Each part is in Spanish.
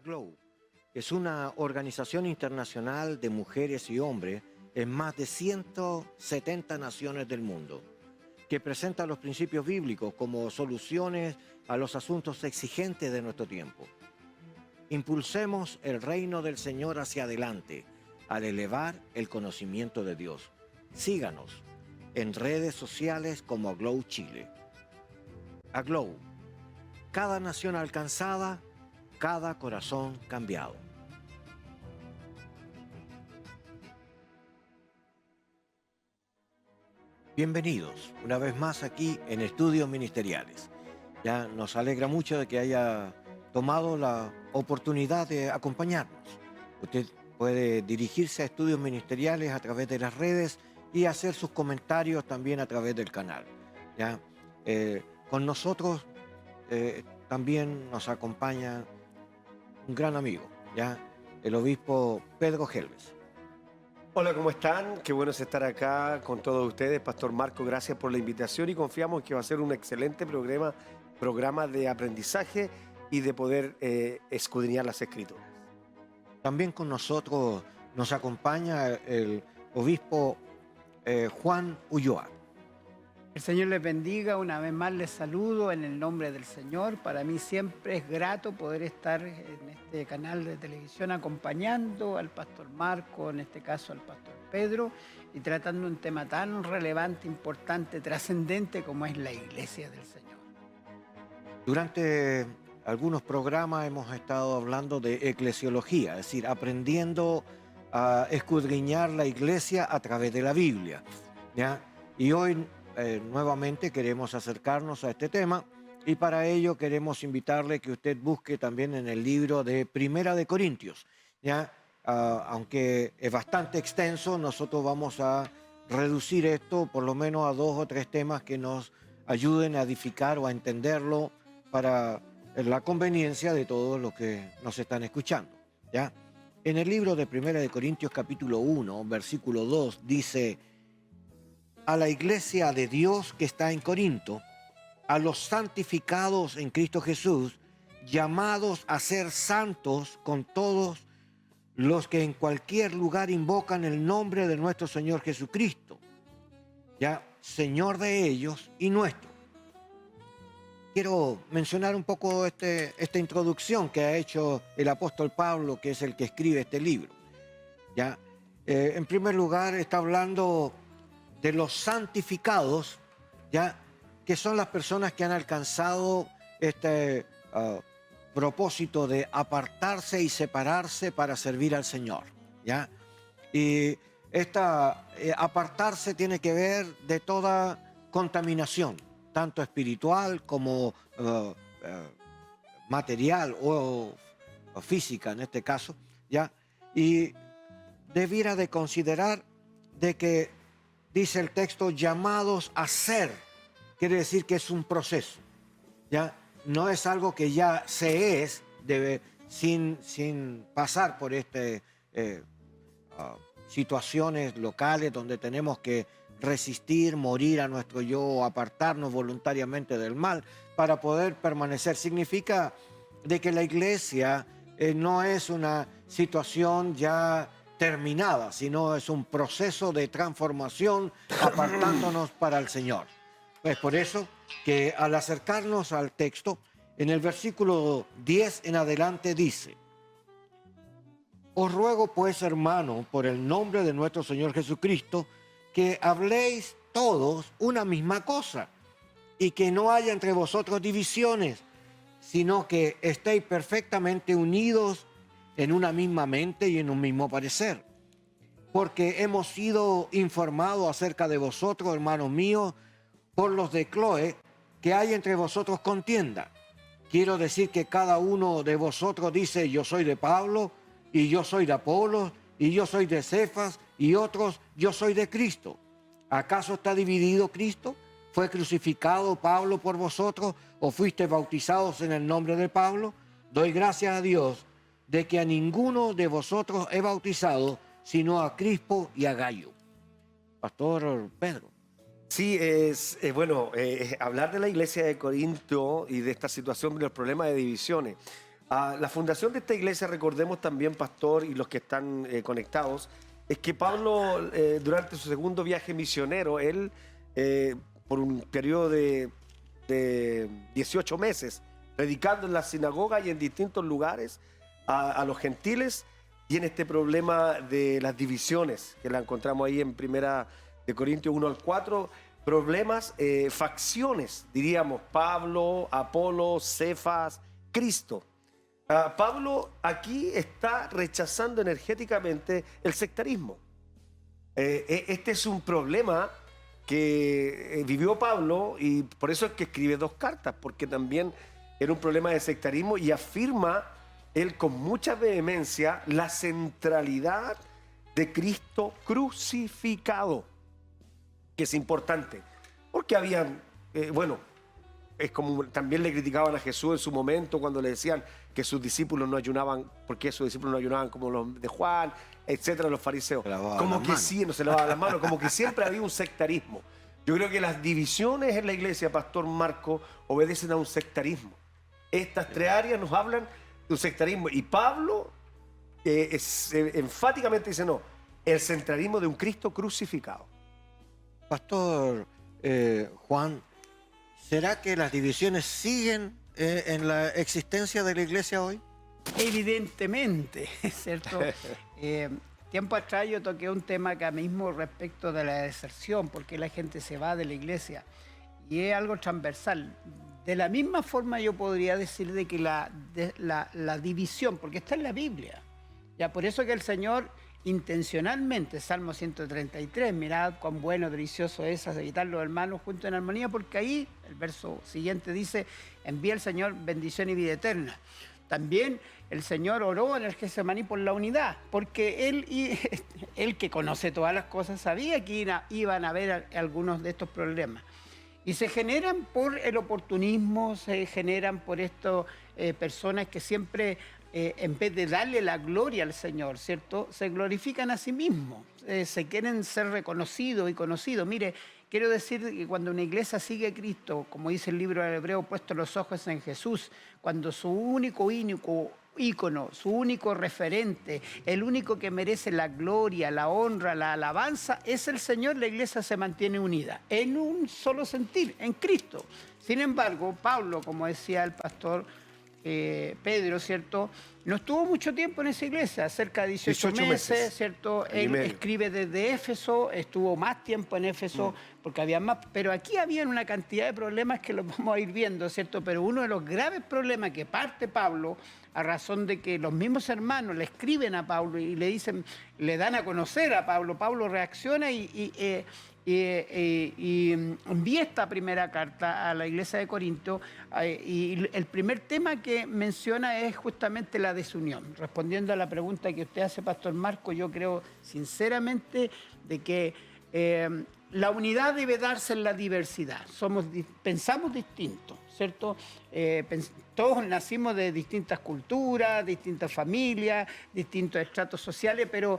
Aglow es una organización internacional de mujeres y hombres en más de 170 naciones del mundo, que presenta los principios bíblicos como soluciones a los asuntos exigentes de nuestro tiempo. Impulsemos el reino del Señor hacia adelante al elevar el conocimiento de Dios. Síganos en redes sociales como Aglow Chile. Aglow, cada nación alcanzada, cada corazón cambiado. Bienvenidos una vez más aquí en Estudios Ministeriales. Ya nos alegra mucho de que haya tomado la oportunidad de acompañarnos. Usted puede dirigirse a Estudios Ministeriales a través de las redes y hacer sus comentarios también a través del canal. ¿Ya? Con nosotros también nos acompaña un gran amigo, ¿ya? El obispo Pedro Helves. Hola, ¿cómo están? Qué bueno es estar acá con todos ustedes. Pastor Marco, gracias por la invitación y confiamos que va a ser un excelente programa de aprendizaje y de poder escudriñar las Escrituras. También con nosotros nos acompaña el obispo Juan Ulloa. El Señor les bendiga, una vez más les saludo en el nombre del Señor. Para mí siempre es grato poder estar en este canal de televisión acompañando al pastor Marco, en este caso al pastor Pedro, y tratando un tema tan relevante, importante, trascendente como es la iglesia del Señor. Durante algunos programas hemos estado hablando de eclesiología, es decir, aprendiendo a escudriñar la iglesia a través de la Biblia, ¿ya? Y hoy nuevamente queremos acercarnos a este tema y para ello queremos invitarle que usted busque también en el libro de Primera de Corintios, ¿ya? Aunque es bastante extenso, nosotros vamos a reducir esto por lo menos a 2 o 3 temas que nos ayuden a edificar o a entenderlo para la conveniencia de todos los que nos están escuchando, ¿ya? En el libro de Primera de Corintios capítulo 1, versículo 2 dice: a la iglesia de Dios que está en Corinto, a los santificados en Cristo Jesús, llamados a ser santos con todos los que en cualquier lugar invocan el nombre de nuestro Señor Jesucristo, ya Señor de ellos y nuestro. Quiero mencionar un poco esta introducción que ha hecho el apóstol Pablo, que es el que escribe este libro. ¿Ya? En primer lugar, está hablando de los santificados, ¿ya? Que son las personas que han alcanzado este propósito de apartarse y separarse para servir al Señor, ¿ya? Y apartarse tiene que ver de toda contaminación, tanto espiritual como material o física en este caso, ¿ya? Y debiera de considerar de que, dice el texto, llamados a ser, quiere decir que es un proceso, ¿ya? No es algo que ya se es, sin pasar por situaciones locales donde tenemos que resistir, morir a nuestro yo, apartarnos voluntariamente del mal para poder permanecer. Significa de que la iglesia no es una situación ya terminada, sino es un proceso de transformación apartándonos para el Señor. Es por eso que al acercarnos al texto, en el versículo 10 en adelante dice: os ruego pues, hermano, por el nombre de nuestro Señor Jesucristo, que habléis todos una misma cosa y que no haya entre vosotros divisiones, sino que estéis perfectamente unidos en una misma mente y en un mismo parecer. Porque hemos sido informados acerca de vosotros, hermanos míos, por los de Cloé, que hay entre vosotros contienda. Quiero decir que cada uno de vosotros dice: yo soy de Pablo, y yo soy de Apolos, y yo soy de Cefas, y otros: yo soy de Cristo. ¿Acaso está dividido Cristo? ¿Fue crucificado Pablo por vosotros, o fuiste bautizados en el nombre de Pablo? Doy gracias a Dios de que a ninguno de vosotros he bautizado, sino a Crispo y a Gayo. Pastor Pedro. Sí, hablar de la iglesia de Corinto y de esta situación de los problemas de divisiones. La fundación de esta iglesia, recordemos también, pastor, y los que están conectados, es que Pablo, durante su segundo viaje misionero, él, por un periodo de 18 meses, predicando en la sinagoga y en distintos lugares a los gentiles, tiene este problema de las divisiones, que la encontramos ahí en 1 Corintios 1 al 4, problemas, facciones, diríamos, Pablo, Apolo, Cefas, Cristo. Pablo aquí está rechazando energéticamente el sectarismo. Este es un problema que vivió Pablo y por eso es que escribe 2 cartas, porque también era un problema de sectarismo y afirma él con mucha vehemencia la centralidad de Cristo crucificado, que es importante, porque habían, es como también le criticaban a Jesús en su momento cuando le decían que sus discípulos no ayunaban, porque sus discípulos no ayunaban como los de Juan, etcétera, los fariseos. Como que sí, no se lavaban las manos, como que siempre había un sectarismo. Yo creo que las divisiones en la iglesia, Pastor Marco, obedecen a un sectarismo. Estas 3 áreas nos hablan de un sectarismo. Y Pablo enfáticamente dice, no, el centralismo de un Cristo crucificado. Pastor Juan, ¿será que las divisiones siguen en la existencia de la iglesia hoy? Evidentemente, ¿cierto? Tiempo atrás yo toqué un tema acá mismo respecto de la deserción, porque la gente se va de la iglesia, y es algo transversal. De la misma forma yo podría decir de que la división, porque está en la Biblia, ya por eso que el Señor intencionalmente, Salmo 133, mirad cuán bueno, delicioso es habitar los hermanos juntos en armonía, porque ahí el verso siguiente dice, envía el Señor bendición y vida eterna. También el Señor oró en el Getsemaní por la unidad, porque Él que conoce todas las cosas sabía que iban a haber algunos de estos problemas. Y se generan por el oportunismo, se generan por estas personas que siempre, en vez de darle la gloria al Señor, ¿cierto?, se glorifican a sí mismos, se quieren ser reconocidos y conocidos. Mire, quiero decir que cuando una iglesia sigue a Cristo, como dice el libro del Hebreo, puesto los ojos en Jesús, cuando su único ícono, su único referente, el único que merece la gloria, la honra, la alabanza, es el Señor, la iglesia se mantiene unida, en un solo sentir, en Cristo. Sin embargo, Pablo, como decía el pastor Pedro, ¿cierto?, no estuvo mucho tiempo en esa iglesia, cerca de 18 meses, ¿cierto? Él escribe desde Éfeso, estuvo más tiempo en Éfeso, porque había más, pero aquí había una cantidad de problemas que los vamos a ir viendo, ¿cierto? Pero uno de los graves problemas que parte Pablo, a razón de que los mismos hermanos le escriben a Pablo y le dicen, le dan a conocer a Pablo, Pablo reacciona y envía esta primera carta a la iglesia de Corinto, y el primer tema que menciona es justamente la desunión. Respondiendo a la pregunta que usted hace, Pastor Marco, yo creo sinceramente de que la unidad debe darse en la diversidad. Pensamos distintos, ¿cierto? Todos nacimos de distintas culturas, distintas familias, distintos estratos sociales, pero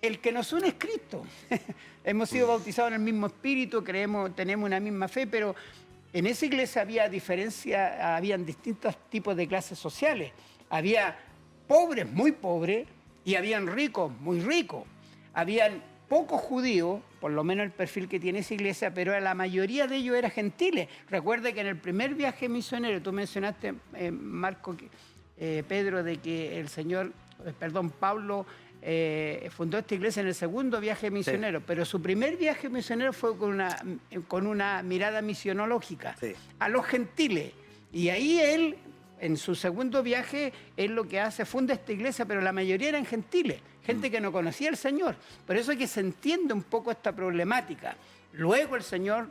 el que nos une es Cristo. Hemos sido bautizados en el mismo espíritu, tenemos una misma fe, pero en esa iglesia habían distintos tipos de clases sociales. Había pobres, muy pobres, y habían ricos, muy ricos. Habían pocos judíos, por lo menos el perfil que tiene esa iglesia, pero la mayoría de ellos eran gentiles. Recuerde que en el primer viaje misionero, tú mencionaste, Marco, Pedro, de que Pablo fundó esta iglesia en el segundo viaje misionero, sí, pero su primer viaje misionero fue con una mirada misionológica, sí, a los gentiles. Y ahí él, en su segundo viaje, él lo que hace, funda esta iglesia, pero la mayoría eran gentiles, gente que no conocía al Señor. Por eso es que se entiende un poco esta problemática. Luego el Señor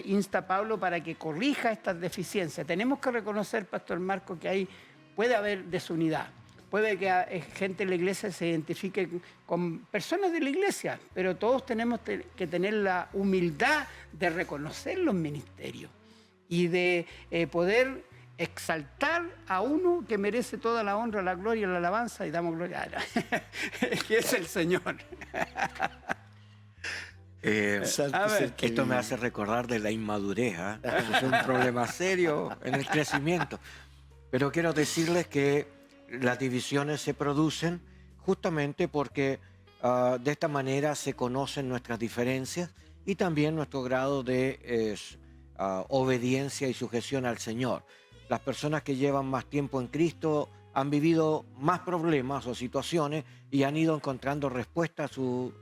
insta a Pablo para que corrija estas deficiencias. Tenemos que reconocer, Pastor Marco, que puede haber desunidad. Puede que gente de la iglesia se identifique con personas de la iglesia, pero todos tenemos que tener la humildad de reconocer los ministerios y de poder exaltar a uno que merece toda la honra, la gloria y la alabanza, y damos gloria a Él, que es el Señor. Esto me hace recordar de la inmadurez, ¿eh? Es un problema serio en el crecimiento. Pero quiero decirles que las divisiones se producen justamente porque de esta manera se conocen nuestras diferencias y también nuestro grado de obediencia y sujeción al Señor. Las personas que llevan más tiempo en Cristo han vivido más problemas o situaciones y han ido encontrando respuestas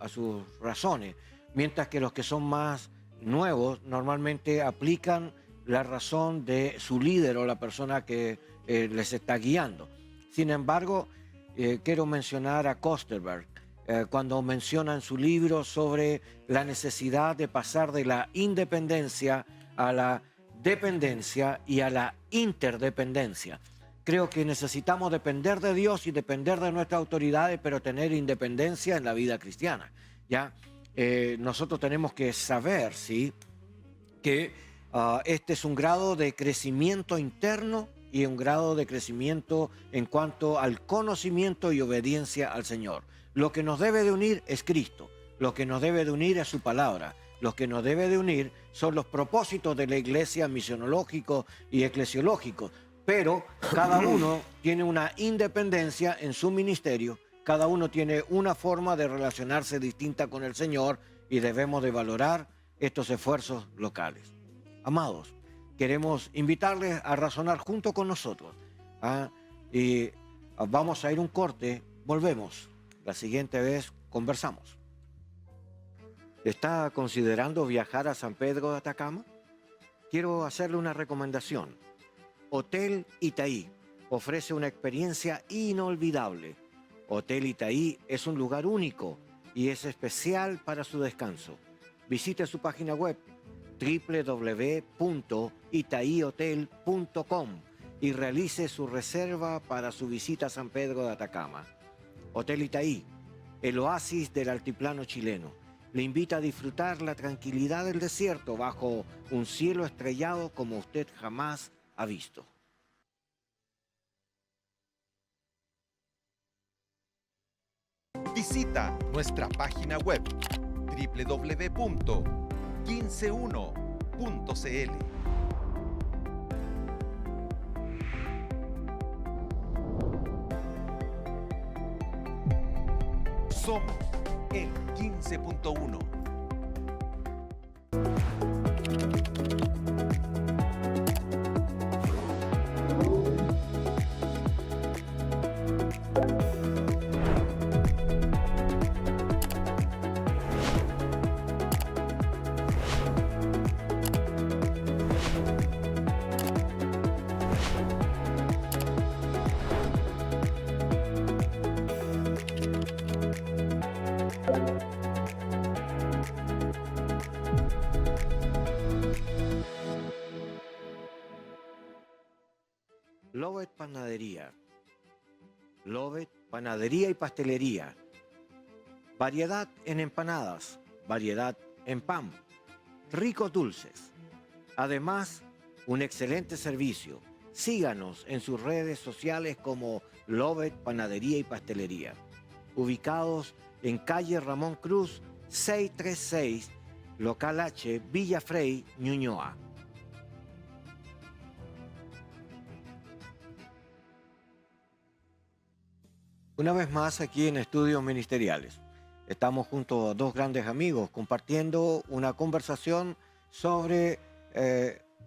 a sus razones, mientras que los que son más nuevos normalmente aplican la razón de su líder o la persona que les está guiando. Sin embargo, quiero mencionar a Kosterberg, cuando menciona en su libro sobre la necesidad de pasar de la independencia a la dependencia y a la interdependencia. Creo que necesitamos depender de Dios y depender de nuestras autoridades, pero tener independencia en la vida cristiana, ¿ya? Nosotros tenemos que saber, ¿sí?, que este es un grado de crecimiento interno y un grado de crecimiento en cuanto al conocimiento y obediencia al Señor. Lo que nos debe de unir es Cristo, lo que nos debe de unir es su palabra, lo que nos debe de unir son los propósitos de la iglesia misionológicos y eclesiológicos, pero cada uno tiene una independencia en su ministerio, cada uno tiene una forma de relacionarse distinta con el Señor y debemos de valorar estos esfuerzos locales. Amados, queremos invitarles a razonar junto con nosotros, y vamos a ir un corte, volvemos. La siguiente vez conversamos. ¿Está considerando viajar a San Pedro de Atacama? Quiero hacerle una recomendación. Hotel Itaí ofrece una experiencia inolvidable. Hotel Itaí es un lugar único y es especial para su descanso. Visite su página web www.itaihotel.com y realice su reserva para su visita a San Pedro de Atacama. Hotel Itaí, el oasis del altiplano chileno, le invita a disfrutar la tranquilidad del desierto bajo un cielo estrellado como usted jamás ha visto. Visita nuestra página web www.15uno.cl. Somos el 15.1. Lovet Panadería. Lovet Panadería y Pastelería. Variedad en empanadas, variedad en pan, ricos dulces. Además, un excelente servicio. Síganos en sus redes sociales como Lovet Panadería y Pastelería. Ubicados en calle Ramón Cruz, 636, Local H, Villa Frey, Ñuñoa. Una vez más aquí en Estudios Ministeriales. Estamos junto a dos grandes amigos compartiendo una conversación sobre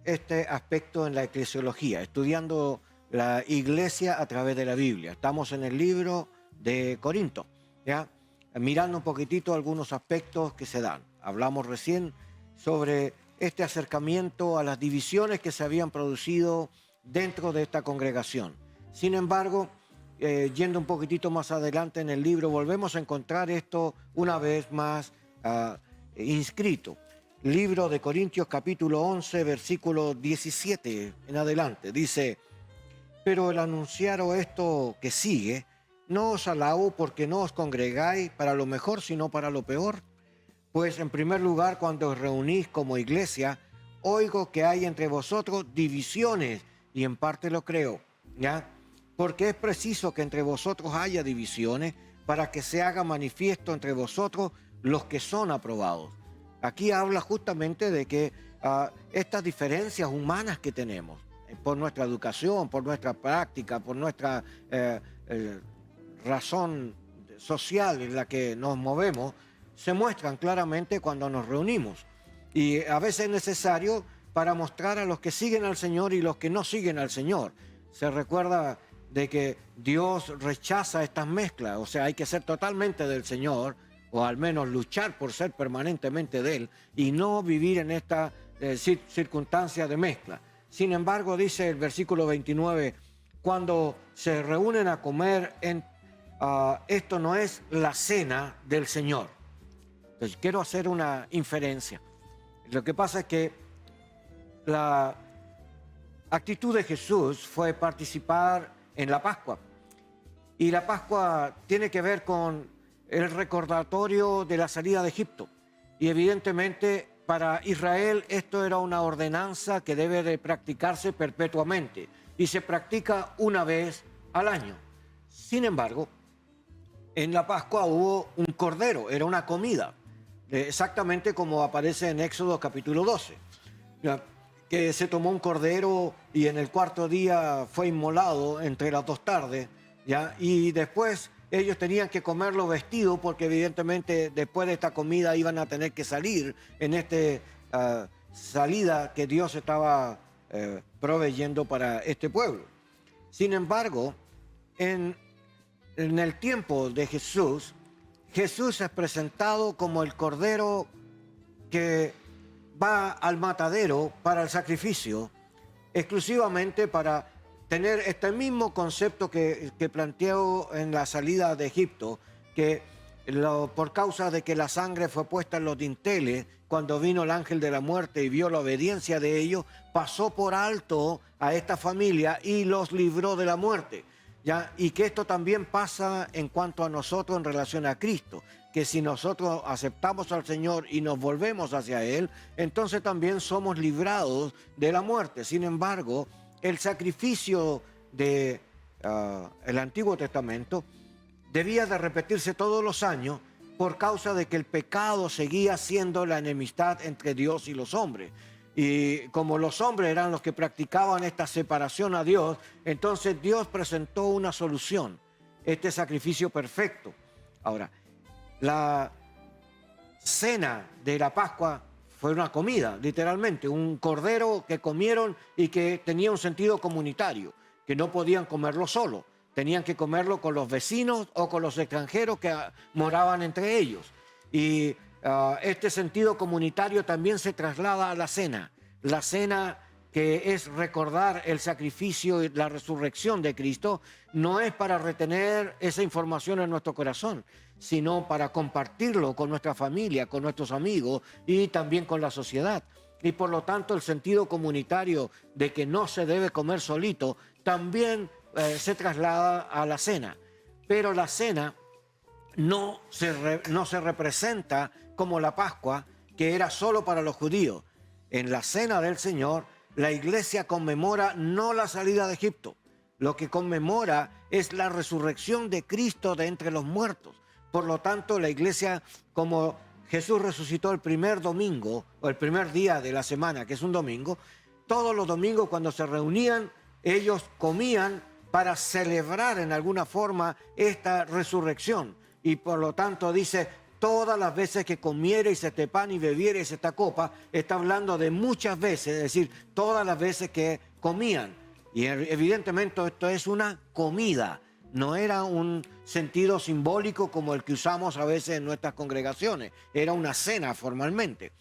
este aspecto en la eclesiología, estudiando la iglesia a través de la Biblia. Estamos en el libro de Corinto, ¿ya? Mirando un poquitito algunos aspectos que se dan. Hablamos recién sobre este acercamiento a las divisiones que se habían producido dentro de esta congregación. Sin embargo, yendo un poquitito más adelante en el libro, volvemos a encontrar esto una vez más inscrito. Libro de Corintios capítulo 11, versículo 17 en adelante. Dice: pero el anunciaros esto que sigue, no os alabo porque no os congregáis para lo mejor, sino para lo peor. Pues en primer lugar, cuando os reunís como iglesia, oigo que hay entre vosotros divisiones, y en parte lo creo, ¿ya? Porque es preciso que entre vosotros haya divisiones para que se haga manifiesto entre vosotros los que son aprobados. Aquí habla justamente de que estas diferencias humanas que tenemos, por nuestra educación, por nuestra práctica, por nuestra razón social en la que nos movemos, se muestran claramente cuando nos reunimos. Y a veces es necesario para mostrar a los que siguen al Señor y los que no siguen al Señor. Se recuerda de que Dios rechaza estas mezclas, o sea, hay que ser totalmente del Señor, o al menos luchar por ser permanentemente de Él, y no vivir en esta circunstancia de mezcla. Sin embargo, dice el versículo 29, cuando se reúnen a comer, esto no es la cena del Señor. Entonces, quiero hacer una inferencia. Lo que pasa es que la actitud de Jesús fue participar en la Pascua. Y la Pascua tiene que ver con el recordatorio de la salida de Egipto. Y evidentemente para Israel esto era una ordenanza que debe de practicarse perpetuamente. Y se practica una vez al año. Sin embargo, en la Pascua hubo un cordero, era una comida. Exactamente como aparece en Éxodo capítulo 12. Que se tomó un cordero y en el cuarto día fue inmolado entre las 2 tardes, ¿ya? Y después ellos tenían que comerlo vestido porque evidentemente después de esta comida iban a tener que salir en esta salida que Dios estaba proveyendo para este pueblo. Sin embargo, en el tiempo de Jesús, Jesús es presentado como el cordero que va al matadero para el sacrificio, exclusivamente para tener este mismo concepto que planteó en la salida de Egipto, que por causa de que la sangre fue puesta en los dinteles, cuando vino el ángel de la muerte y vio la obediencia de ellos, pasó por alto a esta familia y los libró de la muerte. ¿Ya? Y que esto también pasa en cuanto a nosotros en relación a Cristo, que si nosotros aceptamos al Señor y nos volvemos hacia Él, entonces también somos librados de la muerte. Sin embargo, el sacrificio del Antiguo Testamento debía de repetirse todos los años por causa de que el pecado seguía siendo la enemistad entre Dios y los hombres. Y como los hombres eran los que practicaban esta separación a Dios, entonces Dios presentó una solución, este sacrificio perfecto. Ahora, la cena de la Pascua fue una comida, literalmente, un cordero que comieron y que tenía un sentido comunitario, que no podían comerlo solo, tenían que comerlo con los vecinos o con los extranjeros que moraban entre ellos. Y este sentido comunitario también se traslada a la cena que es recordar el sacrificio y la resurrección de Cristo, no es para retener esa información en nuestro corazón, sino para compartirlo con nuestra familia, con nuestros amigos y también con la sociedad. Y por lo tanto el sentido comunitario de que no se debe comer solito también se traslada a la cena. Pero la cena no se representa como la Pascua, que era solo para los judíos. En la cena del Señor, la iglesia conmemora no la salida de Egipto. Lo que conmemora es la resurrección de Cristo de entre los muertos. Por lo tanto, la iglesia, como Jesús resucitó el primer domingo, o el primer día de la semana, que es un domingo, todos los domingos cuando se reunían, ellos comían para celebrar en alguna forma esta resurrección. Y por lo tanto dice, todas las veces que comiereis este pan y bebiereis esta copa, está hablando de muchas veces, es decir, todas las veces que comían. Y evidentemente esto es una comida, no era un sentido simbólico como el que usamos a veces en nuestras congregaciones, era una cena formalmente,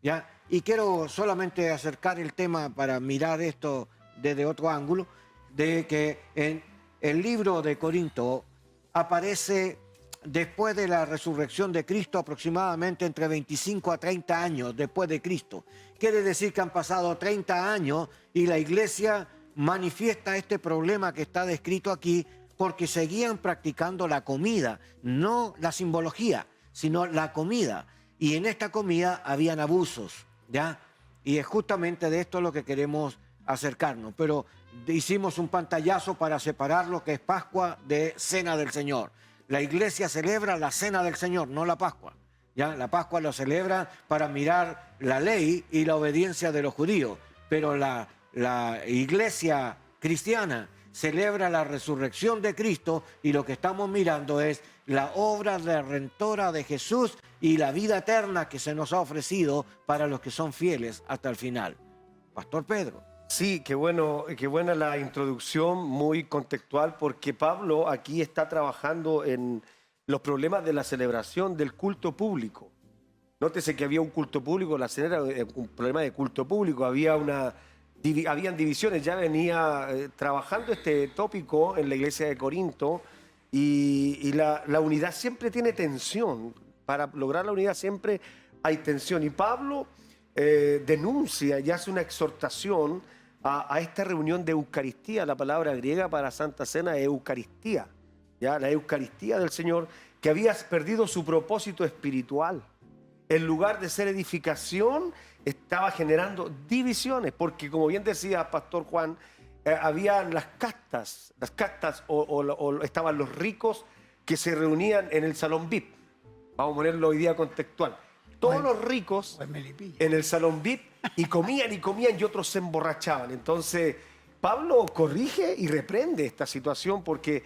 ¿ya? Y quiero solamente acercar el tema para mirar esto desde otro ángulo, de que en el libro de Corinto aparece después de la resurrección de Cristo aproximadamente entre 25 a 30 años después de Cristo. Quiere decir que han pasado 30 años y la iglesia manifiesta este problema que está descrito aquí porque seguían practicando la comida, no la simbología, sino la comida. Y en esta comida habían abusos, ¿ya? Y es justamente de esto lo que queremos acercarnos. Pero hicimos un pantallazo para separar lo que es Pascua de Cena del Señor. La iglesia celebra la Cena del Señor, no la Pascua. ¿Ya? La Pascua lo celebra para mirar la ley y la obediencia de los judíos. Pero la la iglesia cristiana celebra la resurrección de Cristo y lo que estamos mirando es la obra redentora de Jesús y la vida eterna que se nos ha ofrecido para los que son fieles hasta el final. Pastor Pedro. Sí, qué buena la introducción, muy contextual, porque Pablo aquí está trabajando en los problemas de la celebración del culto público. Nótese que había un culto público, la cena era un problema de culto público, habían divisiones, ya venía trabajando este tópico en la iglesia de Corinto y la unidad siempre tiene tensión. Para lograr la unidad siempre hay tensión. Y Pablo denuncia y hace una exhortación a esta reunión de Eucaristía. La palabra griega para Santa Cena es Eucaristía, ¿ya? La Eucaristía del Señor, que había perdido su propósito espiritual. En lugar de ser edificación, estaba generando divisiones, porque como bien decía Pastor Juan, había las castas o estaban los ricos que se reunían en el salón VIP. Vamos a ponerlo hoy día contextual. Todos los ricos en el salón VIP y comían y otros se emborrachaban. Entonces, Pablo corrige y reprende esta situación porque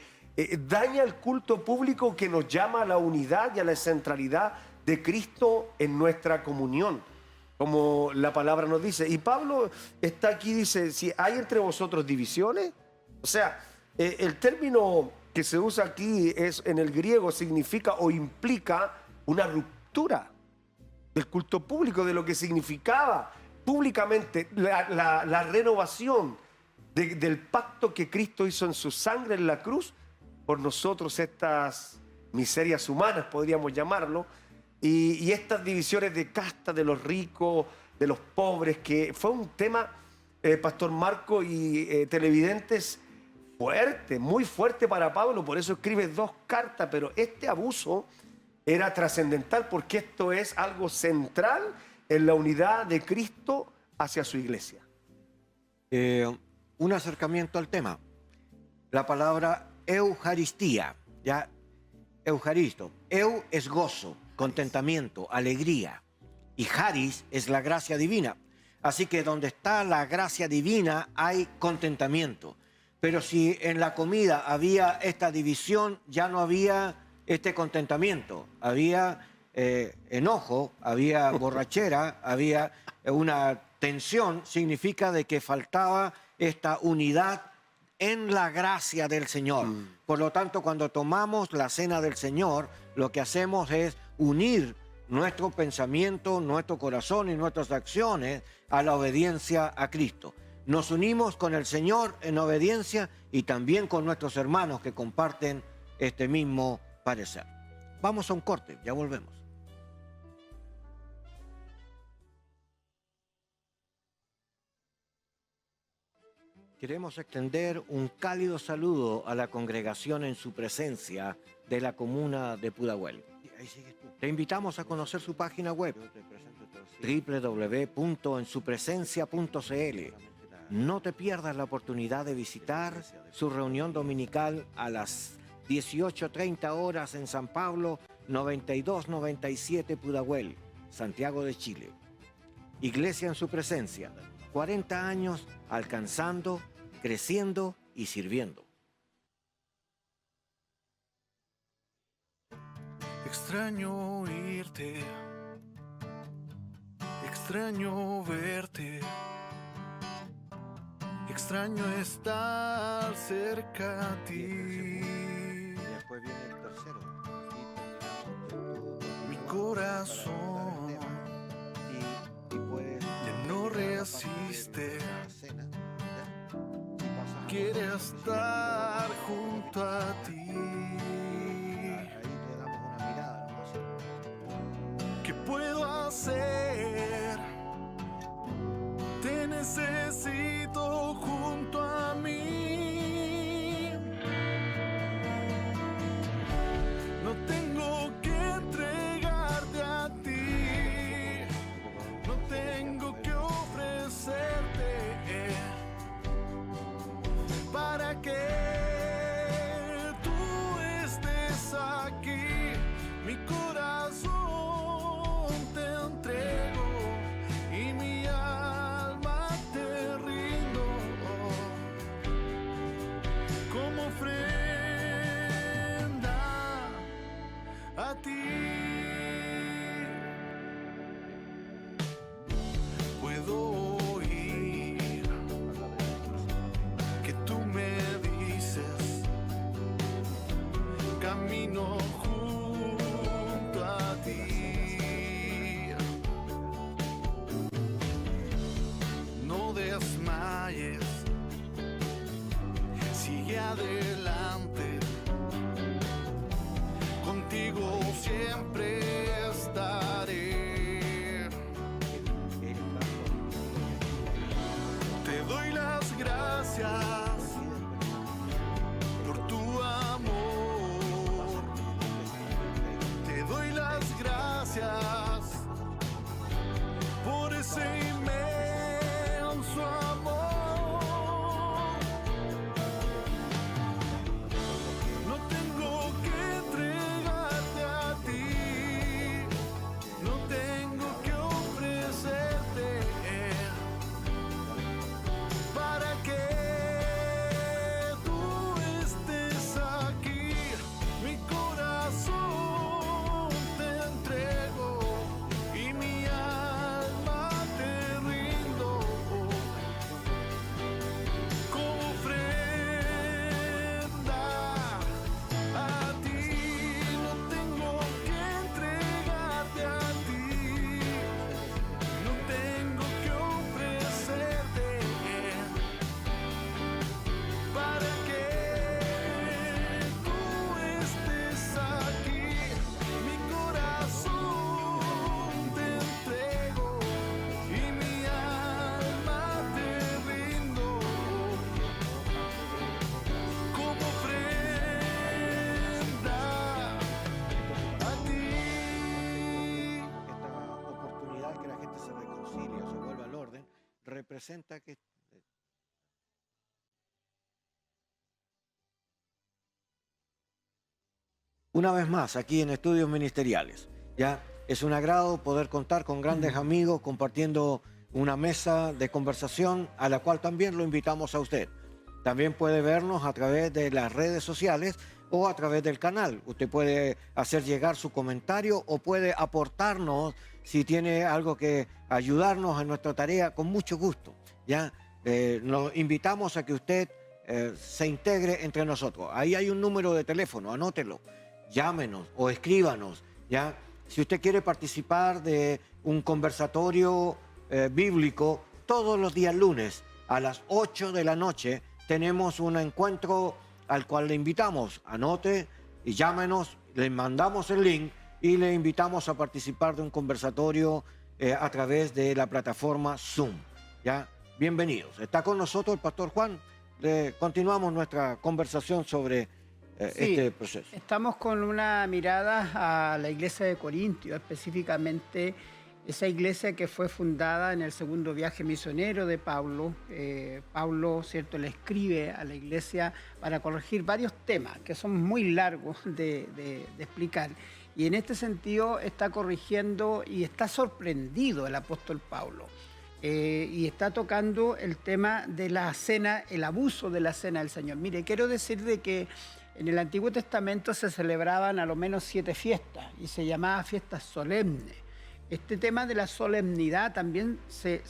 daña el culto público que nos llama a la unidad y a la centralidad de Cristo en nuestra comunión, como la palabra nos dice. Y Pablo está aquí, dice, si hay entre vosotros divisiones, o sea, el término que se usa aquí es en el griego significa o implica una ruptura del culto público, de lo que significaba públicamente la renovación del pacto que Cristo hizo en su sangre en la cruz por nosotros, estas miserias humanas, podríamos llamarlo, y estas divisiones de casta, de los ricos, de los pobres, que fue un tema, Pastor Marco y televidentes, fuerte, muy fuerte para Pablo, por eso escribe 2 cartas, pero este abuso era trascendental porque esto es algo central en la unidad de Cristo hacia su iglesia. Un acercamiento al tema. La palabra Eucaristía, ya, Eucaristo. Eu es gozo, contentamiento, alegría. Y Charis es la gracia divina. Así que donde está la gracia divina hay contentamiento. Pero si en la comida había esta división, ya no había este contentamiento. Había enojo, había borrachera, había una tensión. Significa de que faltaba esta unidad en la gracia del Señor. Por lo tanto, cuando tomamos la cena del Señor, lo que hacemos es unir nuestro pensamiento, nuestro corazón y nuestras acciones a la obediencia a Cristo. Nos unimos con el Señor en obediencia y también con nuestros hermanos que comparten este mismo parecer. Vamos a un corte, ya volvemos. Queremos extender un cálido saludo a la congregación en su presencia de la comuna de Pudahuel. Te invitamos a conocer su página web www.ensupresencia.cl. No te pierdas la oportunidad de visitar su reunión dominical a las 18:30 horas en San Pablo, 9297 Pudahuel, Santiago de Chile. Iglesia en su presencia, 40 años alcanzando, creciendo y sirviendo. Extraño oírte, extraño verte, extraño estar cerca a ti. Después viene el tercero. Mi corazón ya no resiste, quiere estar junto a ti. ¿Qué puedo hacer? Te necesito junto a mí. No tengo que entregarte a ti, no tengo que ofrecerte para que tú oír que tú me dices, camino junto a ti. No desmayes, sigue adelante, contigo siempre estaré. Te doy las gracias por tu amor, te doy las gracias por ese inmenso amor. No tengo que entregarte a ti, no tengo que ofrecerte para que tú estés aquí. Mi corazón te entrego y mi alma te rindo como ofrenda a ti. No tengo que entregarte a ti, no tengo que ofrecerte para que tú estés aquí. Mi corazón te entrego y mi alma te rindo como ofrenda a ti. Esta oportunidad que la gente se reconcilie o se vuelva al orden representa que una vez más aquí en Estudios Ministeriales. Ya es un agrado poder contar con grandes amigos compartiendo una mesa de conversación a la cual también lo invitamos a usted. También puede vernos a través de las redes sociales o a través del canal. Usted puede hacer llegar su comentario o puede aportarnos si tiene algo que ayudarnos en nuestra tarea, con mucho gusto. ¿Ya? Nos invitamos a que usted se integre entre nosotros. Ahí hay un número de teléfono, anótelo. Llámenos o escríbanos, ¿ya? Si usted quiere participar de un conversatorio bíblico, todos los días lunes a las 8 de la noche tenemos un encuentro al cual le invitamos. Anote y llámenos, le mandamos el link y le invitamos a participar de un conversatorio a través de la plataforma Zoom, ¿ya? Bienvenidos. Está con nosotros el pastor Juan. Continuamos nuestra conversación sobre este proceso. Estamos con una mirada a la iglesia de Corintio, específicamente esa iglesia que fue fundada en el segundo viaje misionero de Pablo. Pablo, ¿cierto?, le escribe a la iglesia para corregir varios temas que son muy largos de explicar. Y en este sentido está corrigiendo y está sorprendido el apóstol Pablo. Y está tocando el tema de la cena, el abuso de la cena del Señor. Mire, quiero decir de que en el Antiguo Testamento se celebraban a lo menos 7 fiestas y se llamaba fiestas solemnes. Este tema de la solemnidad también se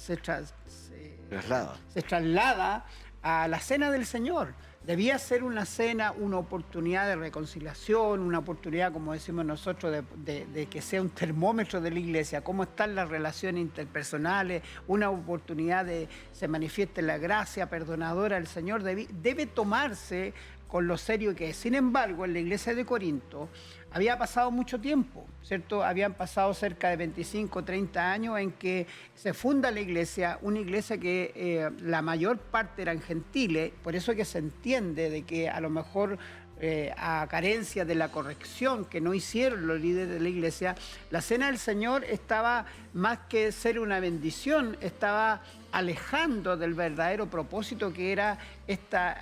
traslada a la cena del Señor. Debía ser una cena, una oportunidad de reconciliación, una oportunidad, como decimos nosotros, de que sea un termómetro de la iglesia, cómo están las relaciones interpersonales, una oportunidad de se manifieste la gracia perdonadora del Señor. Debe tomarse con lo serio que es. Sin embargo, en la iglesia de Corinto había pasado mucho tiempo, ¿cierto? Habían pasado cerca de 25, 30 años en que se funda la iglesia, una iglesia que la mayor parte eran gentiles, por eso que se entiende de que a lo mejor a carencia de la corrección que no hicieron los líderes de la iglesia, la cena del Señor estaba, más que ser una bendición, estaba alejando del verdadero propósito que era esta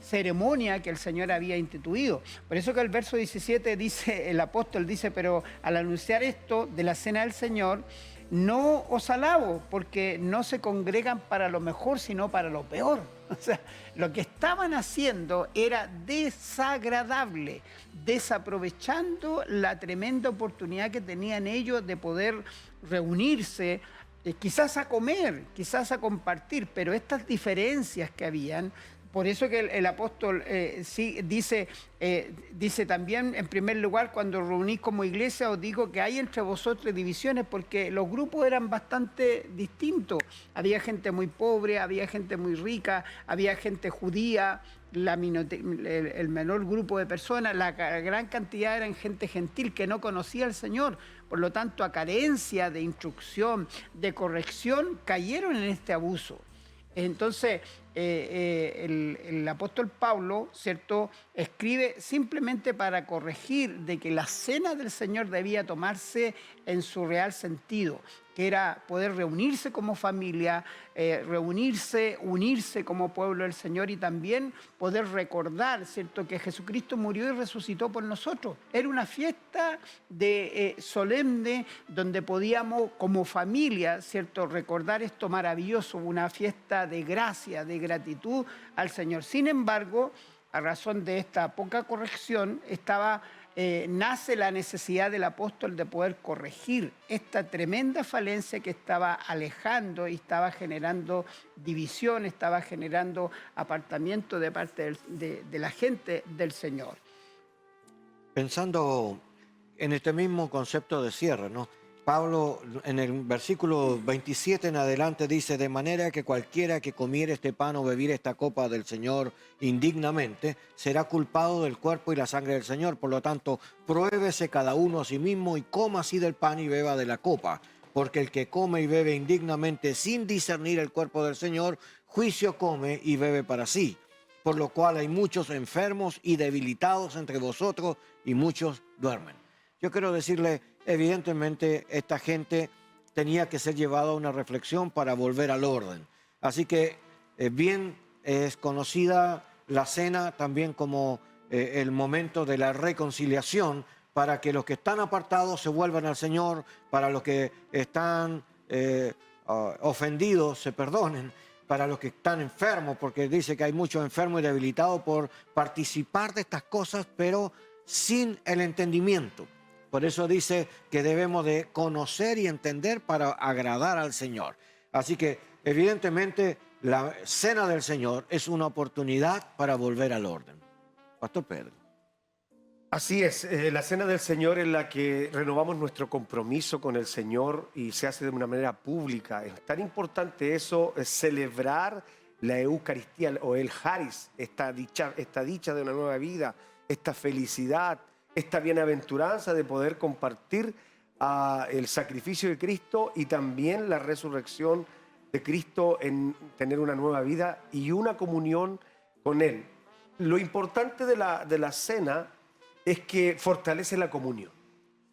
ceremonia que el Señor había instituido. Por eso que el verso 17 dice, el apóstol dice, pero al anunciar esto de la cena del Señor, no os alabo, porque no se congregan para lo mejor, sino para lo peor. O sea, lo que estaban haciendo era desagradable, desaprovechando la tremenda oportunidad que tenían ellos de poder reunirse quizás a comer, quizás a compartir, pero estas diferencias que habían, por eso que el apóstol sí dice también, en primer lugar, cuando reunís como iglesia, os digo que hay entre vosotros divisiones, porque los grupos eran bastante distintos. Había gente muy pobre, había gente muy rica, había gente judía, el menor grupo de personas, la gran cantidad eran gente gentil que no conocía al Señor. Por lo tanto, a carencia de instrucción, de corrección, cayeron en este abuso. Entonces, el apóstol Pablo, ¿cierto?, escribe simplemente para corregir de que la cena del Señor debía tomarse en su real sentido, que era poder reunirse como familia, unirse como pueblo del Señor y también poder recordar, ¿cierto?, que Jesucristo murió y resucitó por nosotros. Era una fiesta solemne donde podíamos como familia, ¿cierto?, recordar esto maravilloso, una fiesta de gracia, de gratitud al Señor. Sin embargo, a razón de esta poca corrección, nace la necesidad del apóstol de poder corregir esta tremenda falencia que estaba alejando y estaba generando división, estaba generando apartamiento de parte de la gente del Señor. Pensando en este mismo concepto de cierre, ¿no? Pablo en el versículo 27 en adelante dice: de manera que cualquiera que comiere este pan o bebiere esta copa del Señor indignamente será culpado del cuerpo y la sangre del Señor. Por lo tanto, pruébese cada uno a sí mismo y coma así del pan y beba de la copa. Porque el que come y bebe indignamente sin discernir el cuerpo del Señor, juicio come y bebe para sí. Por lo cual hay muchos enfermos y debilitados entre vosotros y muchos duermen. Yo quiero decirle, evidentemente, esta gente tenía que ser llevada a una reflexión para volver al orden. Así que bien es conocida la cena también como el momento de la reconciliación, para que los que están apartados se vuelvan al Señor, para los que están ofendidos se perdonen, para los que están enfermos, porque dice que hay muchos enfermos y debilitados por participar de estas cosas, pero sin el entendimiento. Por eso dice que debemos de conocer y entender para agradar al Señor. Así que, evidentemente, la cena del Señor es una oportunidad para volver al orden. Pastor Pedro. Así es, la cena del Señor en la que renovamos nuestro compromiso con el Señor y se hace de una manera pública. Es tan importante eso, es celebrar la Eucaristía o el Haris, esta dicha de una nueva vida, esta felicidad, esta bienaventuranza de poder compartir el sacrificio de Cristo y también la resurrección de Cristo, en tener una nueva vida y una comunión con Él. Lo importante de la cena es que fortalece la comunión.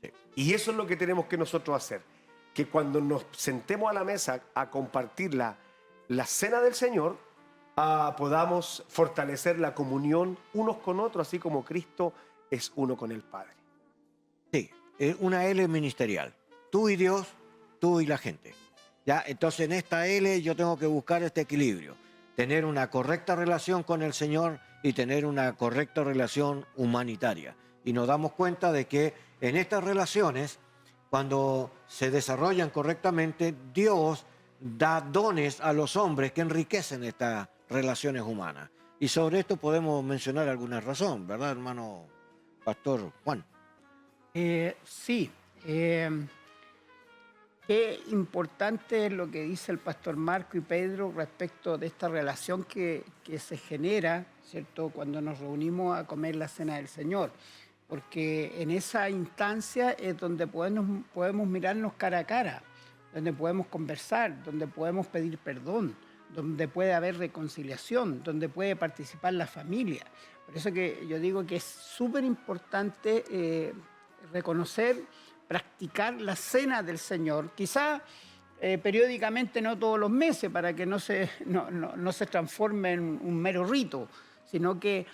Sí. Y eso es lo que tenemos que nosotros hacer. Que cuando nos sentemos a la mesa a compartir la cena del Señor, podamos fortalecer la comunión unos con otros, así como Cristo es uno con el Padre. Sí, es una L ministerial. Tú y Dios, tú y la gente. ¿Ya? Entonces en esta L yo tengo que buscar este equilibrio. Tener una correcta relación con el Señor y tener una correcta relación humanitaria. Y nos damos cuenta de que en estas relaciones, cuando se desarrollan correctamente, Dios da dones a los hombres que enriquecen estas relaciones humanas. Y sobre esto podemos mencionar alguna razón, ¿verdad, hermano Pastor Juan? Sí. Qué importante es lo que dice el pastor Marco y Pedro respecto de esta relación que se genera, ¿cierto?, cuando nos reunimos a comer la cena del Señor. Porque en esa instancia es donde podemos mirarnos cara a cara, donde podemos conversar, donde podemos pedir perdón, donde puede haber reconciliación, donde puede participar la familia. Por eso que yo digo que es súper importante reconocer, practicar la cena del Señor, quizá periódicamente, no todos los meses, para que no se transforme en un mero rito, sino que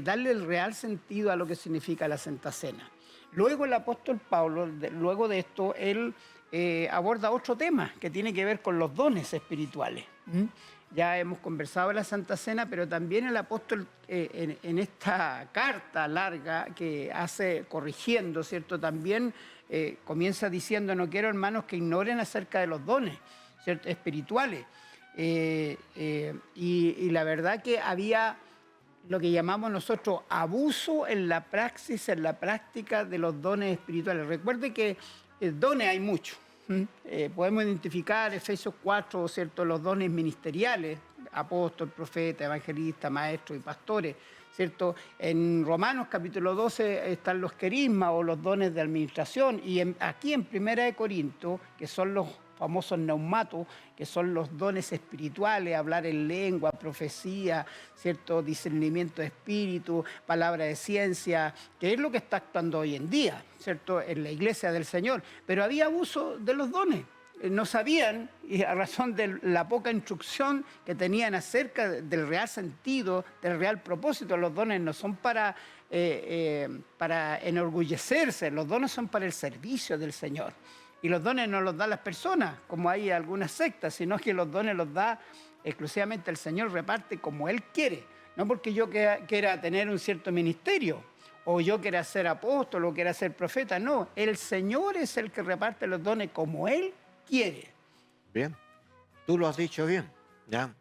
darle el real sentido a lo que significa la Santa Cena. Luego el apóstol Pablo, luego de esto, él aborda otro tema que tiene que ver con los dones espirituales. Ya hemos conversado de la Santa Cena, pero también el apóstol en esta carta larga que hace corrigiendo, ¿cierto?, también comienza diciendo: no quiero, hermanos, que ignoren acerca de los dones, ¿cierto? Espirituales. Y la verdad que había lo que llamamos nosotros abuso en la praxis, en la práctica de los dones espirituales. Recuerde que dones hay muchos. Podemos identificar Efesios 4, ¿cierto? Los dones ministeriales, apóstol, profeta, evangelista, maestro y pastores, ¿cierto? En Romanos capítulo 12 están los querismas o los dones de administración, y aquí en Primera de Corintios, que son los famosos neumatos, que son los dones espirituales, hablar en lengua, profecía, ¿cierto? Discernimiento de espíritu, palabra de ciencia, que es lo que está actuando hoy en día, ¿cierto? En la iglesia del Señor. Pero había abuso de los dones. No sabían, y a razón de la poca instrucción que tenían acerca del real sentido, del real propósito. Los dones no son para enorgullecerse, los dones son para el servicio del Señor. Y los dones no los da las personas, como hay algunas sectas, sino que los dones los da exclusivamente el Señor, reparte como Él quiere. No porque yo quiera tener un cierto ministerio, o yo quiera ser apóstol, o quiera ser profeta, no. El Señor es el que reparte los dones como Él quiere. Bien, tú lo has dicho bien, ¿ya?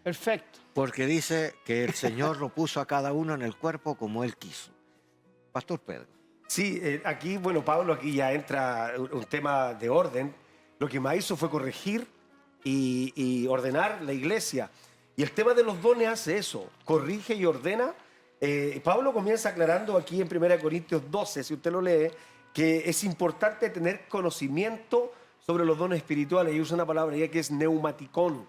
Perfecto. Porque dice que el Señor lo puso a cada uno en el cuerpo como Él quiso. Pastor Pedro. Sí, aquí, bueno, Pablo, aquí ya entra un tema de orden. Lo que más hizo fue corregir y ordenar la iglesia. Y el tema de los dones hace eso, corrige y ordena. Pablo comienza aclarando aquí en 1 Corintios 12, si usted lo lee, que es importante tener conocimiento sobre los dones espirituales. Y usa una palabra ya que es neumaticón,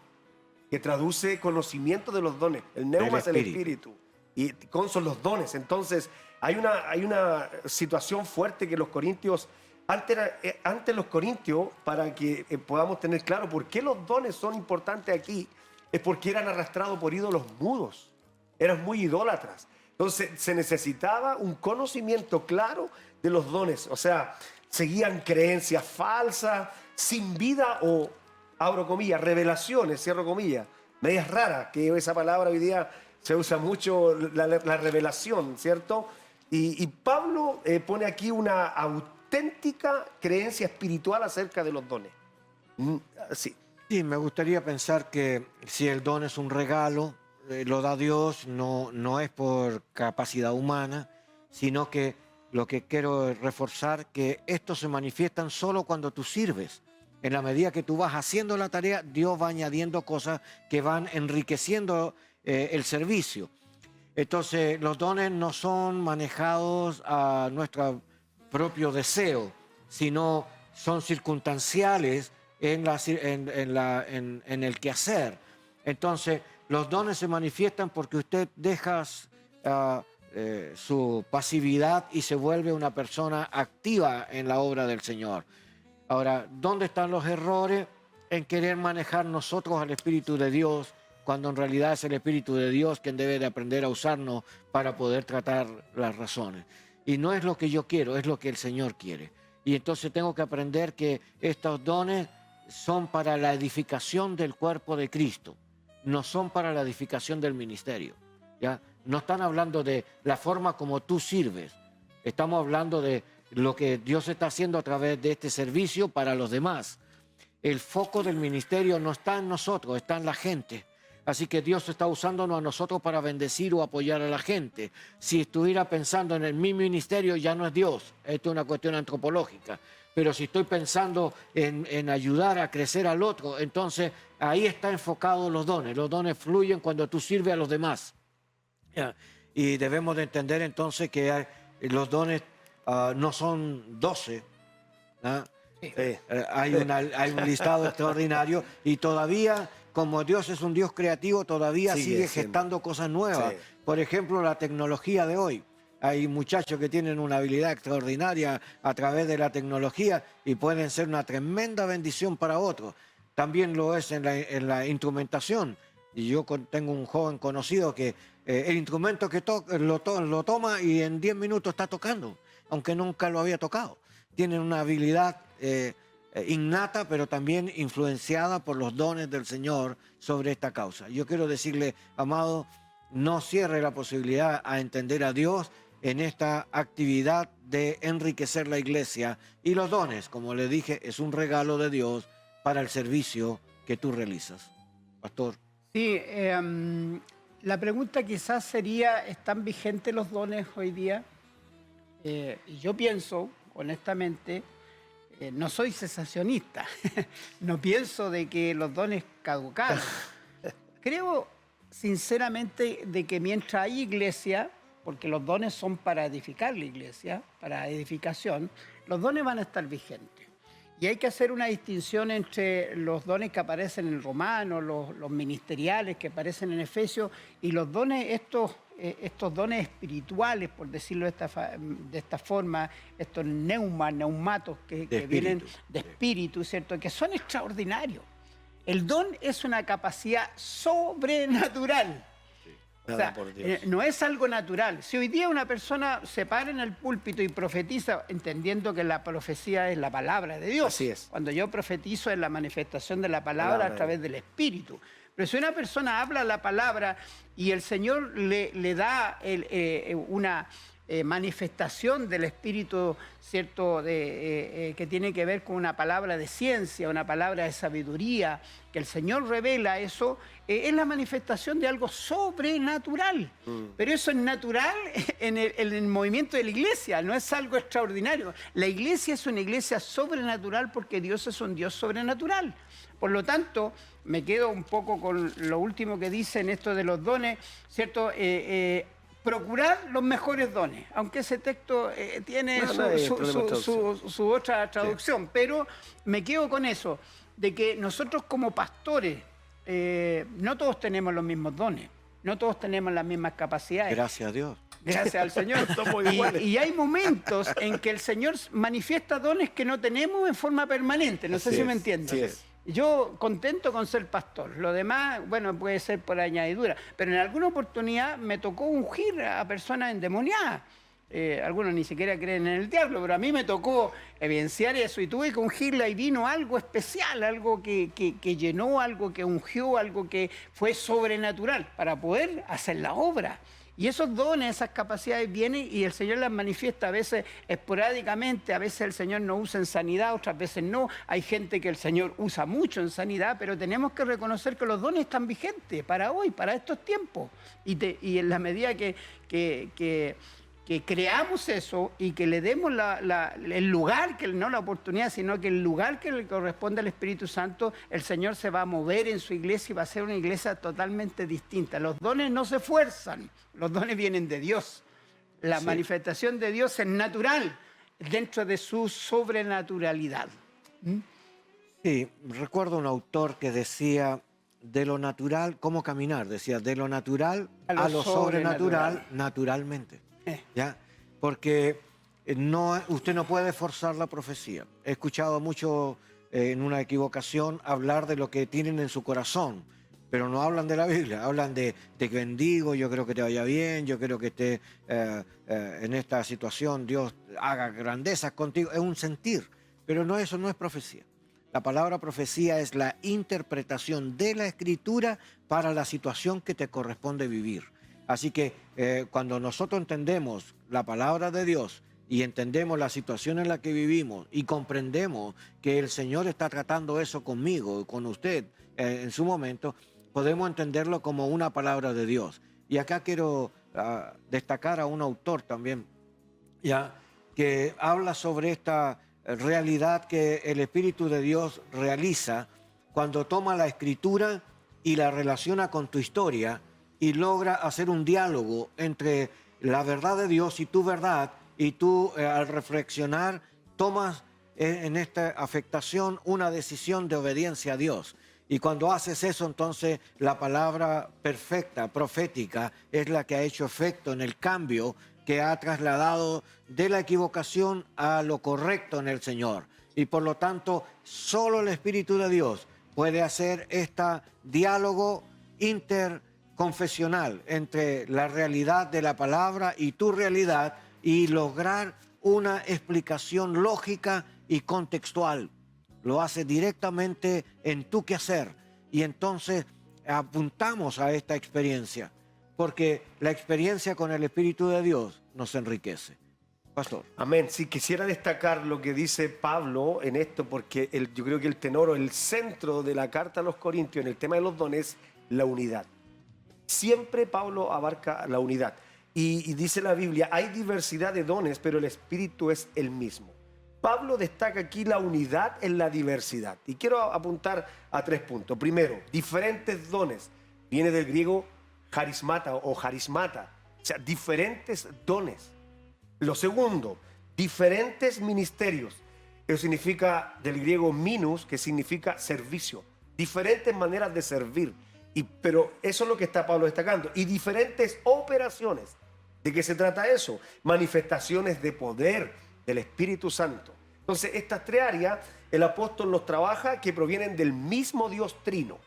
que traduce conocimiento de los dones. El neuma es el espíritu y con son los dones. Entonces, hay una situación fuerte que los corintios, antes los corintios, para que podamos tener claro por qué los dones son importantes aquí, es porque eran arrastrados por ídolos mudos, eran muy idólatras. Entonces se necesitaba un conocimiento claro de los dones, o sea, seguían creencias falsas, sin vida o, abro comillas, revelaciones, cierro comillas, medias raras, que esa palabra hoy día se usa mucho, la revelación, ¿cierto? Y Pablo pone aquí una auténtica creencia espiritual acerca de los dones. Sí. Sí, me gustaría pensar que si el don es un regalo, lo da Dios, no es por capacidad humana, sino que lo que quiero es reforzar que estos se manifiestan solo cuando tú sirves. En la medida que tú vas haciendo la tarea, Dios va añadiendo cosas que van enriqueciendo el servicio. Entonces, los dones no son manejados a nuestro propio deseo, sino son circunstanciales en el quehacer. Entonces, los dones se manifiestan porque usted deja su pasividad y se vuelve una persona activa en la obra del Señor. Ahora, ¿dónde están los errores? En querer manejar nosotros al Espíritu de Dios, cuando en realidad es el Espíritu de Dios quien debe de aprender a usarnos para poder tratar las razones. Y no es lo que yo quiero, es lo que el Señor quiere. Y entonces tengo que aprender que estos dones son para la edificación del cuerpo de Cristo, no son para la edificación del ministerio, ¿ya? No están hablando de la forma como tú sirves, estamos hablando de lo que Dios está haciendo a través de este servicio para los demás. El foco del ministerio no está en nosotros, está en la gente. Así que Dios está usándonos a nosotros para bendecir o apoyar a la gente. Si estuviera pensando en mi ministerio, ya no es Dios. Esto es una cuestión antropológica. Pero si estoy pensando en ayudar a crecer al otro, entonces ahí está enfocado los dones. Los dones fluyen cuando tú sirves a los demás. Y debemos de entender entonces que los dones no son 12. Hay un listado extraordinario y todavía, como Dios es un Dios creativo, todavía sigue gestando cosas nuevas. Sí. Por ejemplo, la tecnología de hoy. Hay muchachos que tienen una habilidad extraordinaria a través de la tecnología y pueden ser una tremenda bendición para otros. También lo es en la instrumentación. Y yo tengo un joven conocido que el instrumento que lo toma y en 10 minutos está tocando, aunque nunca lo había tocado. Tienen una habilidad innata, pero también influenciada por los dones del Señor sobre esta causa. Yo quiero decirle, amado, no cierre la posibilidad a entender a Dios en esta actividad de enriquecer la iglesia. Y los dones, como le dije, es un regalo de Dios para el servicio que tú realizas. Pastor. Sí, la pregunta quizás sería, ¿están vigentes los dones hoy día? Y yo pienso, honestamente, no soy cesacionista, no pienso de que los dones caducaron. Creo sinceramente de que mientras hay iglesia, porque los dones son para edificar la iglesia, para edificación, los dones van a estar vigentes. Y hay que hacer una distinción entre los dones que aparecen en Romanos, los ministeriales que aparecen en Efesios, y los dones, estos dones espirituales, por decirlo de esta forma, estos neumatos que vienen de espíritu, ¿cierto? Que son extraordinarios. El don es una capacidad sobrenatural. O sea, no es algo natural. Si hoy día una persona se para en el púlpito y profetiza, entendiendo que la profecía es la palabra de Dios. Así es. Cuando yo profetizo es la manifestación de la palabra a través del Espíritu. Pero si una persona habla la palabra y el Señor le da una manifestación del Espíritu, ¿cierto? Que tiene que ver con una palabra de ciencia, una palabra de sabiduría, que el Señor revela eso, es la manifestación de algo sobrenatural. Pero eso es natural en el movimiento de la iglesia, no es algo extraordinario. La iglesia es una iglesia sobrenatural porque Dios es un Dios sobrenatural. Por lo tanto, me quedo un poco con lo último que dice en esto de los dones, ¿cierto? Procurar los mejores dones, aunque ese texto tiene su otra traducción, sí. Pero me quedo con eso, de que nosotros como pastores, no todos tenemos los mismos dones, no todos tenemos las mismas capacidades. Gracias a Dios. Gracias al Señor. Y hay momentos en que el Señor manifiesta dones que no tenemos en forma permanente, no sé si me entienden. Yo contento con ser pastor, lo demás, bueno, puede ser por añadidura, pero en alguna oportunidad me tocó ungir a personas endemoniadas. Algunos ni siquiera creen en el diablo, pero a mí me tocó evidenciar eso y tuve que ungirla y vino algo especial, algo que llenó, algo que ungió, algo que fue sobrenatural para poder hacer la obra. Y esos dones, esas capacidades vienen y el Señor las manifiesta a veces esporádicamente, a veces el Señor no usa en sanidad, otras veces no. Hay gente que el Señor usa mucho en sanidad, pero tenemos que reconocer que los dones están vigentes para hoy, para estos tiempos. Y en la medida que creamos eso y que le demos el lugar, no la oportunidad, sino que el lugar que le corresponde al Espíritu Santo, el Señor se va a mover en su iglesia y va a ser una iglesia totalmente distinta. Los dones no se fuerzan, los dones vienen de Dios. La manifestación de Dios es natural dentro de su sobrenaturalidad. Sí, recuerdo un autor que decía, de lo natural, ¿cómo caminar? Decía, de lo natural a lo sobrenatural, naturalmente. ¿Ya? Porque usted no puede forzar la profecía. He escuchado mucho en una equivocación hablar de lo que tienen en su corazón, pero no hablan de la Biblia, hablan de que bendigo, yo creo que te vaya bien, yo creo que esté en esta situación, Dios haga grandezas contigo. Es un sentir, pero no, eso no es profecía. La palabra profecía es la interpretación de la Escritura para la situación que te corresponde vivir. Así que cuando nosotros entendemos la palabra de Dios y entendemos la situación en la que vivimos y comprendemos que el Señor está tratando eso conmigo, con usted en su momento, podemos entenderlo como una palabra de Dios. Y acá quiero destacar a un autor también, ya, que habla sobre esta realidad que el Espíritu de Dios realiza cuando toma la Escritura y la relaciona con tu historia y logra hacer un diálogo entre la verdad de Dios y tu verdad, y tú al reflexionar tomas en esta afectación una decisión de obediencia a Dios. Y cuando haces eso, entonces la palabra perfecta, profética, es la que ha hecho efecto en el cambio que ha trasladado de la equivocación a lo correcto en el Señor. Y por lo tanto, solo el Espíritu de Dios puede hacer este diálogo interconfesional entre la realidad de la palabra y tu realidad y lograr una explicación lógica y contextual. Lo hace directamente en tu quehacer y entonces apuntamos a esta experiencia porque la experiencia con el Espíritu de Dios nos enriquece. Pastor. Amén. Sí, quisiera destacar lo que dice Pablo en esto, porque yo creo que el tenor o el centro de la carta a los Corintios en el tema de los dones es la unidad. Siempre Pablo abarca la unidad. Y dice la Biblia, hay diversidad de dones, pero el Espíritu es el mismo. Pablo destaca aquí la unidad en la diversidad. Y quiero apuntar a 3 puntos. Primero, diferentes dones. Viene del griego charismata o charismata. O sea, diferentes dones. Lo segundo, diferentes ministerios. Eso significa del griego minus, que significa servicio. Diferentes maneras de servir. Pero eso es lo que está Pablo destacando. Y diferentes operaciones. ¿De qué se trata eso? Manifestaciones de poder del Espíritu Santo. Entonces, estas 3 áreas, el apóstol los trabaja que provienen del mismo Dios trino.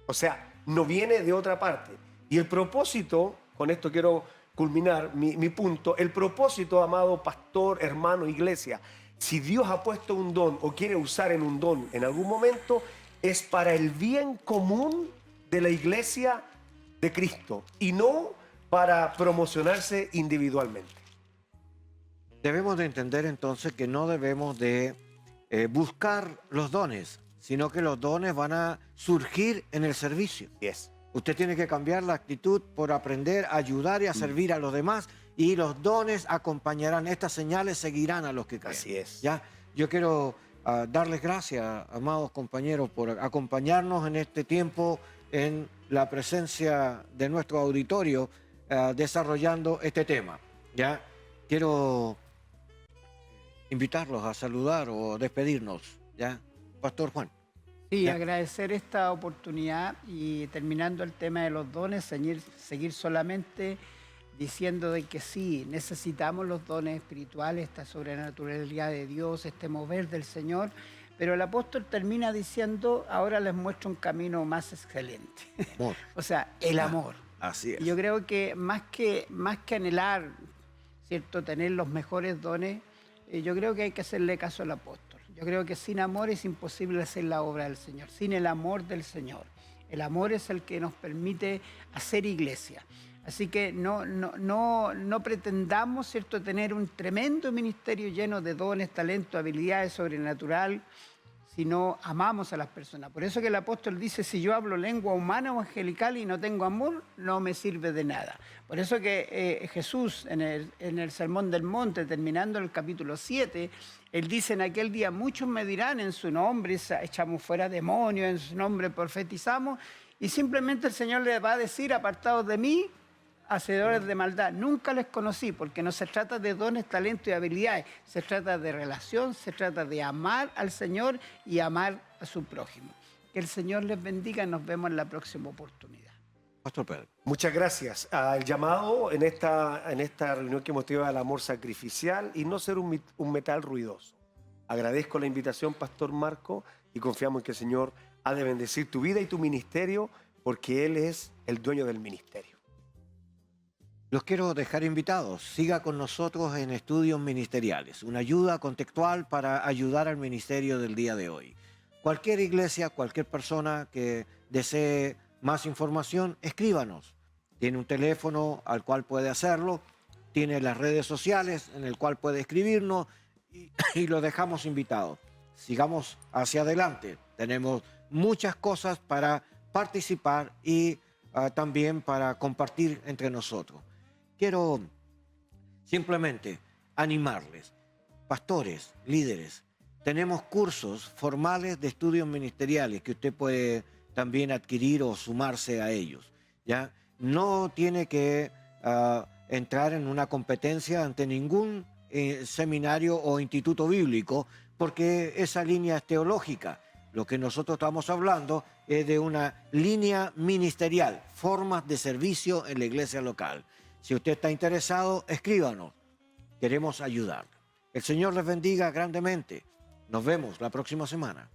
O sea, no viene de otra parte. Y el propósito, con esto quiero culminar mi punto, el propósito, amado pastor, hermano, iglesia, si Dios ha puesto un don o quiere usar en un don en algún momento, es para el bien común de la iglesia de Cristo y no para promocionarse individualmente. Debemos de entender entonces que no debemos de buscar los dones, sino que los dones van a surgir en el servicio. Yes. Usted tiene que cambiar la actitud por aprender a ayudar y a servir a los demás, y los dones acompañarán, estas señales seguirán a los que creen. Así es. ¿Ya? Yo quiero darles gracias, amados compañeros, por acompañarnos en este tiempo en la presencia de nuestro auditorio desarrollando este tema. ¿Ya? Quiero invitarlos a saludar o despedirnos. ¿Ya? Pastor Juan. Sí, Ya. agradecer esta oportunidad y terminando el tema de los dones, seguir solamente diciendo de que sí, necesitamos los dones espirituales, esta sobrenaturalidad de Dios, este mover del Señor, pero el apóstol termina diciendo, ahora les muestro un camino más excelente. Amor. O sea, el amor. Así es. Y yo creo que más que anhelar, ¿cierto?, tener los mejores dones, yo creo que hay que hacerle caso al apóstol. Yo creo que sin amor es imposible hacer la obra del Señor, sin el amor del Señor. El amor es el que nos permite hacer iglesia. Así que no pretendamos, ¿cierto?, tener un tremendo ministerio lleno de dones, talentos, habilidades sobrenatural, sino amamos a las personas. Por eso que el apóstol dice, si yo hablo lengua humana o angelical y no tengo amor, no me sirve de nada. Por eso que Jesús en el Sermón del Monte, terminando el capítulo 7, él dice, en aquel día muchos me dirán en su nombre, echamos fuera demonios, en su nombre profetizamos, y simplemente el Señor les va a decir, apartados de mí, hacedores de maldad, nunca les conocí, porque no se trata de dones, talentos y habilidades, se trata de relación, se trata de amar al Señor y amar a su prójimo. Que el Señor les bendiga y nos vemos en la próxima oportunidad. Pastor Pedro. Muchas gracias. El llamado en esta reunión que hemos tenido al amor sacrificial y no ser un metal ruidoso. Agradezco la invitación, Pastor Marco, y confiamos en que el Señor ha de bendecir tu vida y tu ministerio, porque Él es el dueño del ministerio. Los quiero dejar invitados. Siga con nosotros en Estudios Ministeriales, una ayuda contextual para ayudar al ministerio del día de hoy. Cualquier iglesia, cualquier persona que desee más información, escríbanos. Tiene un teléfono al cual puede hacerlo, tiene las redes sociales en el cual puede escribirnos y lo dejamos invitados. Sigamos hacia adelante. Tenemos muchas cosas para participar y también para compartir entre nosotros. Quiero simplemente animarles, pastores, líderes, tenemos cursos formales de estudios ministeriales que usted puede también adquirir o sumarse a ellos, ¿ya? No tiene que entrar en una competencia ante ningún seminario o instituto bíblico, porque esa línea es teológica. Lo que nosotros estamos hablando es de una línea ministerial, formas de servicio en la iglesia local. Si usted está interesado, escríbanos. Queremos ayudar. El Señor les bendiga grandemente. Nos vemos la próxima semana.